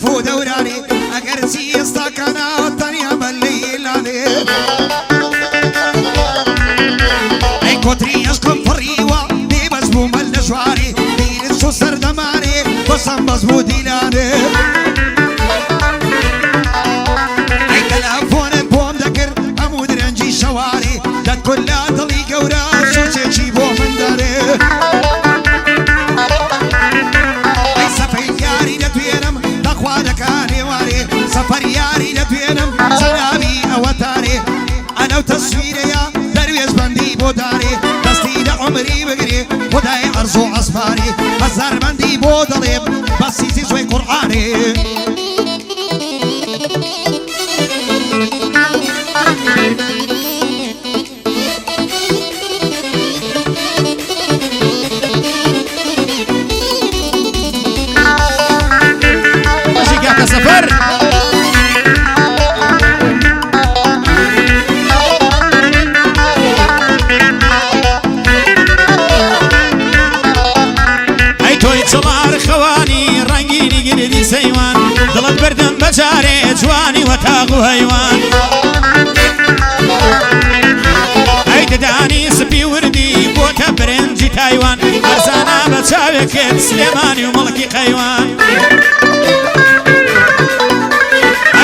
فو دوراني اقرسي استاكنا والدنيا بالليل عليه اي كوتري يسكن فريوة دي بزبو ملشواري دي نسو سردماني بصم بزبو ديلاني اي تلافون بوم ذكر امود رنجي شواري دات كلها ضلي قورا سوسي جيبو من داري اي سفياري لتوينم خوانكاني واري سفر ياري لدوينم سلامي اوتاري انا وتصويري يا درويش بندي بوداري دستي لعمري بقري وداي ارزو اصفاري هزار بندي بودليب بس يزوي قرآني سفر اي توي صلار خواني رنگيني قردي سيوان ضلت بردم بجاري جواني وتاغو هيوان اي دداني سبي وردي بوتا برنجي تايوان ارزانا بجاوك سليماني وملكي خيوان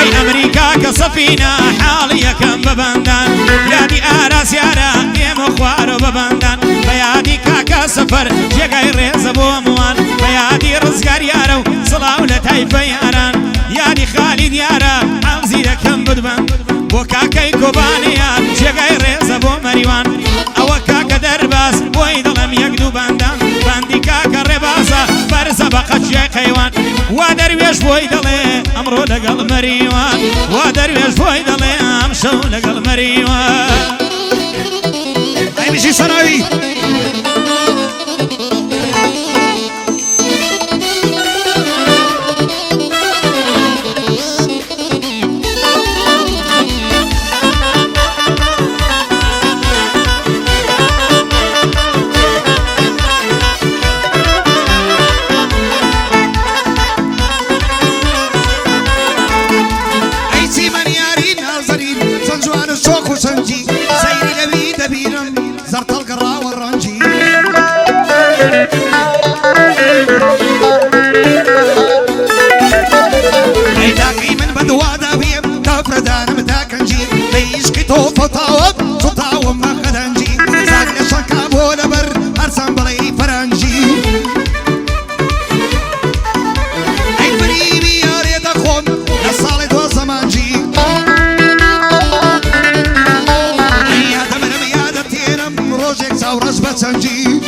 اي امريكا كصفينة حاليا كم ببندان يادي اراس يارا ديم اخوارو ببندان بيادي كاكا سفر جيغاي ريز ابو اموان بيادي رزقار يارو صلاو لتاي فياران يادي خالد يارا حمزي كم بدبن بو كاكاي كوبانيان جيغاي ريز ابو مريوان او كاكا درباس بوي ظلم يقدو بندان باندي كاكا رباسا برزا بقت جيغايوان ودرويش بوي ظلي امرو لقل مريوان ودرويش بوي ظلي امشو لقل مريوان اي مشي سنوي سنجي سيري لبي دبيرم زرت القرا والرنجي ايداكي من بدوا دابيم تفردان متاكنجي بيشكي توفو طاوب تطاوب ما خدنجي ساقنا شنكا بولا بر ارسم بلي فرنجي اي فريبي يا ريت اخون الصالد والزمانجي ورز بسنجي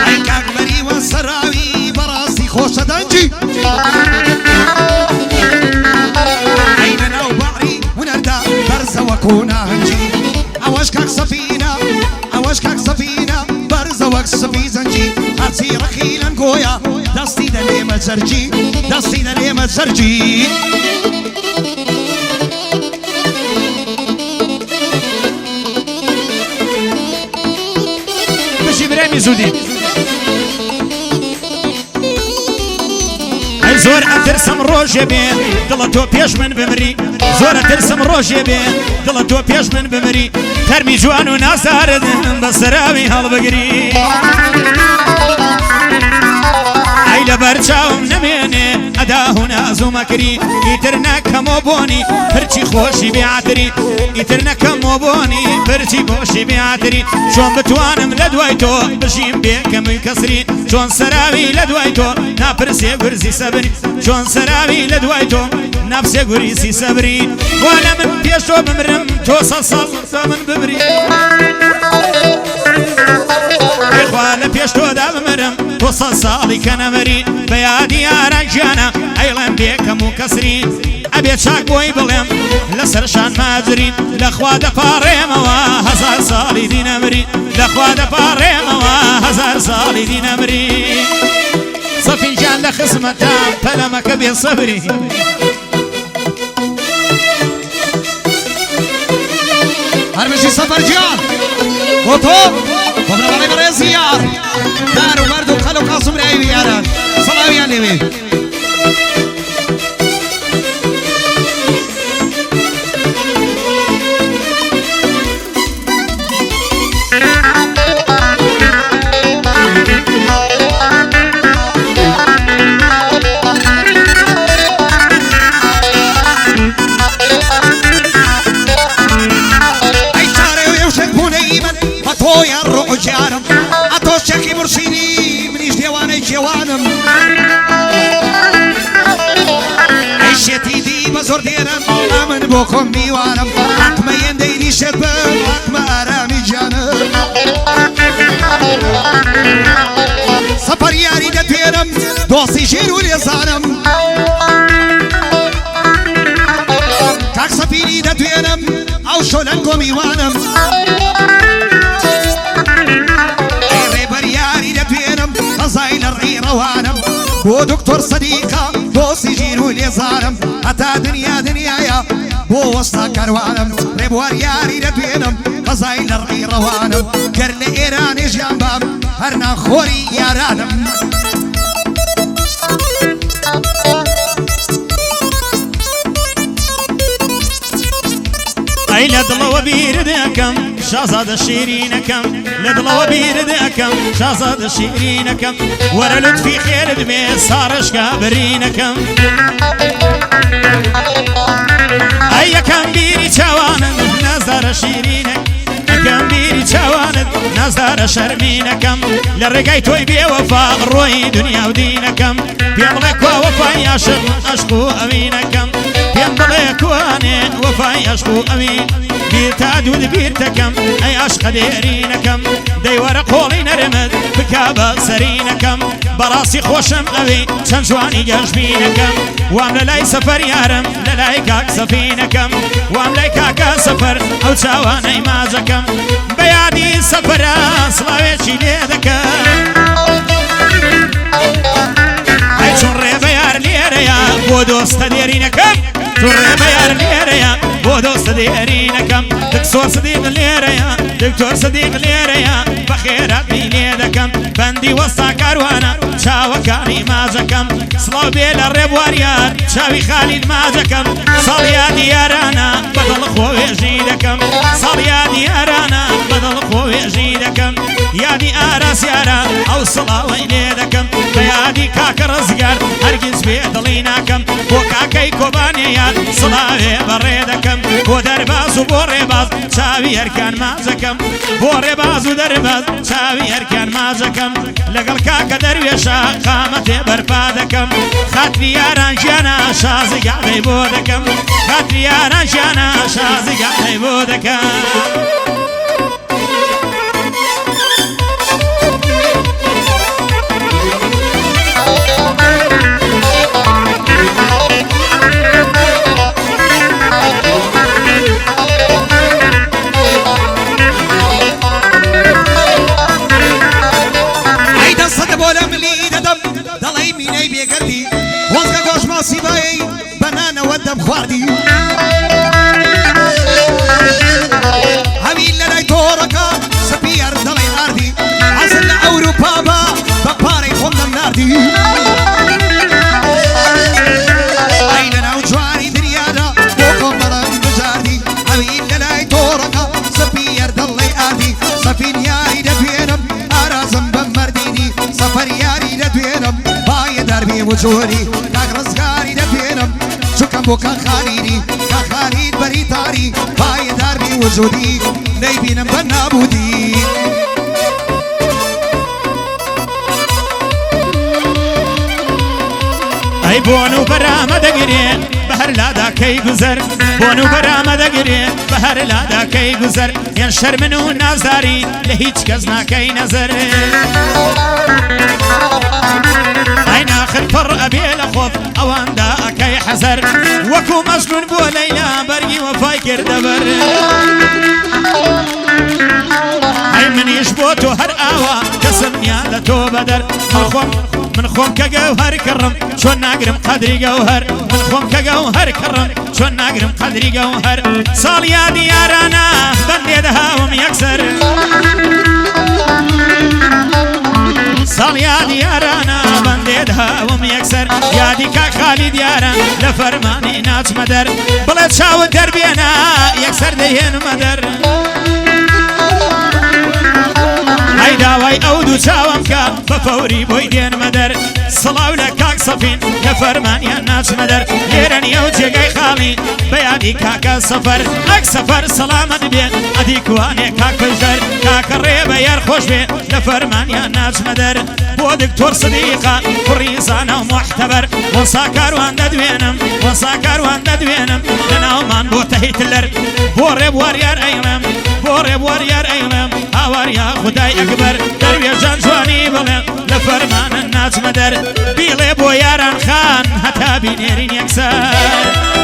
ايك اكبري والسراوي براسي خوش دنجي ايننا وبعري ونردا برزة وكونا هنجي اوشكك سفينة اوشكك سفينة برزة وكسفي زنجي هرسي رخيلا قويا دستي دليمة زرجي دستي دليمة زرجي برامي زودي اي زور اترسم روجي بين دلتو بيش من بمري زور اترسم روجي بين دلتو بيش من بمري ترمي جوان وناس هارد بسراوي هالبقري اي لبرچاوم نميني اداه نازو مكري يترنا كموبوني فرچي خوشي بيعتري يترنا كموبوني فرچي خوشي بيعتري شون بتوانم لدويتو بشيم بيكم يكسري شون سراوي لدويتو نابرسي غرزي صبري شون سراوي لدويتو نفسي غرزي صبري وانا من بيشو بمرم توصل من ببري خوا لە پێش تۆدا بمرم تۆ سەد ساڵی کە نەمەری بە یادی یاران گیانە ئەیڵێم بێکەم و کەسری ئەبێ چاک بۆی بڵێم لەسەرشان ماجرین لەخوا دەپاڕێمەوە هەزار ساڵی دی نەمری لەخوا دەپاڕێمەوە هەزار ساڵی دی نەمری سەفینجان لە خزمەتان پەلەمەکە بێ سەبری هەرمەشی سەفەرجیان بۆ تۆ بۆ بنەماڵەی بەڕێزی یار دار و مەرد و قەل و قاسومرایی یاران سەڵاویان لێوێ جارم ئەتۆ شەکی مرسینی منیش دێوانەی کێوانم ئەی شێتی دی بە زۆر دێرم ئەمن بۆ خۆم میوانم حکمە یەندەی شێت بم حکمە ئارامی جانم سەفەر یاری دەتوێنم دۆستی ژێر و لێزانم کاک سەفیری دەتوێنم ئەو شۆلەنگۆ میوانم بۆ دکتۆر سەدیقە دۆستی ژیر و لێزانم هەتا دنیا دنیایە بۆ وەستا کاروانم ڕێبوار یاری دەتوێنم قەزای لە ڕێی ڕەوانم گەر لە ئێرانێ ژیان بام هەر ناخۆری یارانم ئەی لە دڵەوە بیر دەکەم شازادە شیرینەکەم لە دڵەوە بیر دەکەم شازادە شیرینەکەم وەرە لوتفی خێرت بێ ساڕشکا برینەکەم ئەی یەکەم بیری چاوانت نازدارە شیرینەک یەکەم بیری چاوانت نازدارە شەرمینەکەم لە ڕێگای تۆی بێوەفا ڕۆی دنیا و دینەکەم پێم بڵێ کوا وەفای عاشق عەشق و ئەوینەکەم پێم بڵێ کوانێ وەفای عەشق و ئەوین بیر تا دوود بیر دەکەم ئەی عەشقە دێرینەکەم دەی وەرە قۆڵی نەرمت بکا بە سەرینەکەم بەڕاستی خۆشم ئەوەی چەند جوانی گەشبینەکەم وام لە لای سەفەر یارم لە لای کاک سەفینەکەم وام لای کاکە سەفەر ئەو چاوانەی ماجەکەم بە یادی سەفەرە سڵاوێکی لێ دەکەم ئەی چون ڕێبە یار لێرەیە بۆ دۆستە دێرینەکەم چون ڕێبە یار لێرەیە بۆ دۆستە دێرینەکەم دکتۆر سەدیق لێرەیە دکتۆر سەدیق لێرەیە بە خێراتی لێ دەکەم بەندی وەستا کاروانە چاوەکانی ماجەکەم سڵاو بێ لە ڕێبواریان چاوی خالید ماجەکەم ساڵیادی یارانە بەدڵ خۆوێژی دەکەم ساڵیادی یارانە بەدڵ خۆوێژی دەکەم یادی ئاراس یارە ئەو سڵاوەی لێ دەکەم بە یادی کاکە ڕزگار هەرگیز بێ دڵی ناکەم بۆ کاکەی کۆبانێیان سڵاوێ بەڕێ دەکەم بۆ دەرباز و بۆ ڕێباز چاوی هەرکان ماجەکەم بۆ ڕێباز و دەرباز چاوی هەرکان ماجەکەم لەگەڵ کاکە دەروێشە قامەتێ بەرپا دەکەم خاتری یاران ژیانە شازگاڵی بۆ دەکەم خاتری یاران ژیانە شازگاڵی بۆ دەکەم سیبایی بەنانەوە دەم خواردی هەوی لە لای تۆڕەکە سپیەر دەڵێ ئاردی حەزن لە ئەوروپا بە بە پارەی خۆم دەم ناردی ئەی لە ناو جوانی دنیادا بۆ کۆمەڵم بژاردی هەوی لە لای تۆڕەکە سپیەر دەڵێ ئاردی سەفین یاری دەتوێنم ئارازم بەم مەردینی سەفەر یاری دەتوێنم باە دەربێ وجۆری کاک ڕزگاری دەتوێنم چووکەم بۆ کاخالینی کاخالین بەریتاری باە دەربێ وجودی نەیبینم بە نابودی ئەی بۆن و بەرامە دەگرێ بە هەر بهر لادا كي گزر بونو برامه دگري بهر لادا كي گزر ين شرمن و نازداري لهيج كز ناكي نظر عين آخر فر أبي لخوف أوان دا أكي حزر وكو مجنون بو ليلى برقي وفاي كردبر هاي من يشبوتو هر آوا قسم يالتو بدر من خوم كجوهر كرم شون ناقرم قدري جوهر من خوم كجوهر كرم شون ناقرم قدري جوهر صاليا ديارانا بندي دهاوم يكسر صاليا ديارانا بندي دهاوم يكسر يادي كا خالي دياران لفرماني ناس مدر بلد شاو دربينا يكسر ديهن مدر داوای ئەو دوو چاوەمکە بە فەوری بۆی دێنمە دەر سڵاو لە کاک سەفین لە فەرمانیان ناچمە دەر لێرە نیە و جێگەی خاڵی بە یادی کاکە سەفەر ئەک سەفەر سەلامەت بێت ئەدی کوانێ کاک پەژدەر کاکە ڕێ بە یار خۆش بێ لە فەرمانیان ناچمە دەر بۆ دکتۆر سدیقا کوڕی زانە و محتەبەر وەسا کاروان دەدوێنم وەسا کاروان دەدوێنم لە ناومان بۆ تەهیتلەر بۆ ڕێبوار یار ئەیڵێم بۆ ڕێبوار یار ئەیڵێم هاواریا خودای ئەکبەر دەروێژان جوانی بڵێ لە فەرمانە ناچمە دەر بیڵێ بۆ یاران خان هەتا بینێرین یەکسەر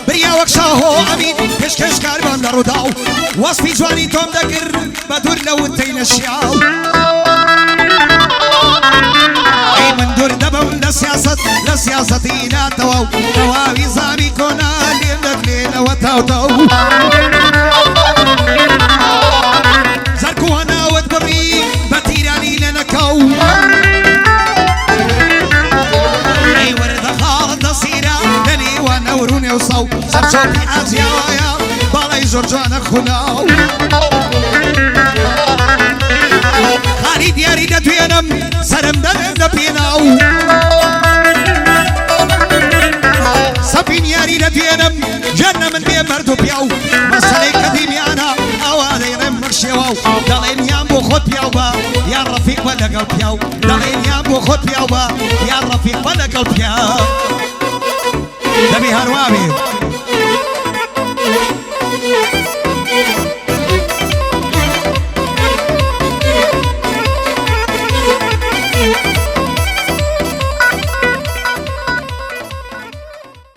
بریا وەک شاهۆ ئەمین پێشکەش کاروان لە ڕووداو وەسپی جوانی تۆم دەکرد بە دوور لە وتەی لە شیاو ئەی من دوور دەبەم لە سیاسەتی ناتەوە و تەواوی زامی کۆنا لێم دەکرێنەوە تاوتەو زەرکووە ناوت بڕی بە تیرانی لە نەکەو ئەی وەردە خاڵت دەسیرە لە نێوان ئەورونێ و سەو سەرچۆپی ئازیاوایە باڵای زۆر جوانە خوناو خانی دیاری دەتوێنم سەرم دەنێم لە پێناو سەفین یاری دەتوێنم جەنە من بێ مەرد و پیاو مەسەلەی قەدیمیانە ئەوا دەیڕێم مرشێوە و دەڵێن یان بۆ خۆت پیاو بە یان ڕەفیق بە لەگەڵ پیاو دەڵێن یان بۆ خۆت پیاو بە یان ڕەفیق بە لەگەڵ پیاو